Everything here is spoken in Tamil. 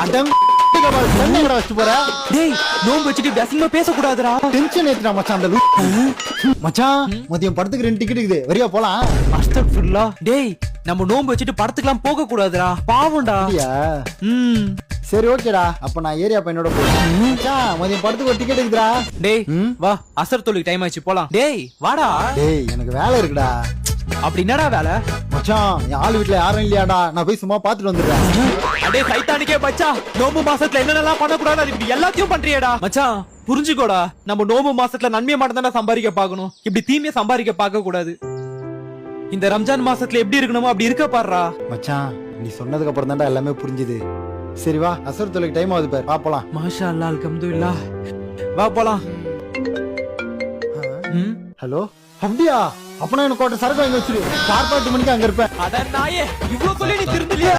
அடம் என்னடா வச்சு போற? டேய் நோம்பு வச்சுட்டு அசிங்கமா பேசக்கூடாதுடா. டென்ஷன் ஏத்துடா மச்சான் அந்த மச்சான் மதியம் படத்துக்கு 2 டிக்கெட் இருக்குது, வரியா போலாம்? அஸ்தக்ஃபிருல்லாஹ். டேய் நம்ம நோம்பு வச்சுட்டு படத்துக்குலாம் போக கூடாதுடா, பாவம்டா. சரி ஓகேடா, அப்ப நான் ஏரியா பையனோட போறேன். மச்சான் மதியம் படத்துக்கு ஒரு டிக்கெட் இருக்குடா. டேய் வா, அசர் தொழுக்கு டைம் ஆச்சு, போலாம். டேய் வாடா. டேய் எனக்கு வேலை இருக்குடா. அப்படி என்னடா வேலை? மச்சான் என் ஆளு வீட்டுல யாரும் இல்லையாடா, நான் போய் சும்மா பாத்துட்டு வந்துடுறேன். அடே சைத்தானிக்கே மச்சான், நோம்பு மாசத்துல என்னென்னலாம் பண்ணக்கூடாது இப்படி எல்லாத்தையும் பண்றியேடா. மச்சான் புரிஞ்சுக்கோடா, நம்ம நோம்பு மாசத்துல நன்மையை மட்டும் தானே சம்பாதிக்க பாக்கணும், இப்படி தீமையை சம்பாதிக்க பார்க்க கூடாது. இந்த ரம்ஜான் மாசத்துல எப்படி இருக்கணுமோ அப்படி இருக்க பாருடா. மச்சான் நீ சொன்னதுக்கு அப்புறம் தான்டா எல்லாமே புரிஞ்சுது. சரி வா, அசர் தொழுக்கு டைம் ஆகுது பாரு, வா போலாம். மாஷா அல்லாஹ், அல்ஹம்துலில்லாஹ். வா போலாம். ஹலோ அப்படியா? அப்பனா எனக்கு கோட்டை சரக்கு வாங்கி வச்சிரு, 4:10 மணிக்கு அங்க இருப்பேன். அட நாயே, இவ்ளோ சொல்லி நீ திருந்தலையா?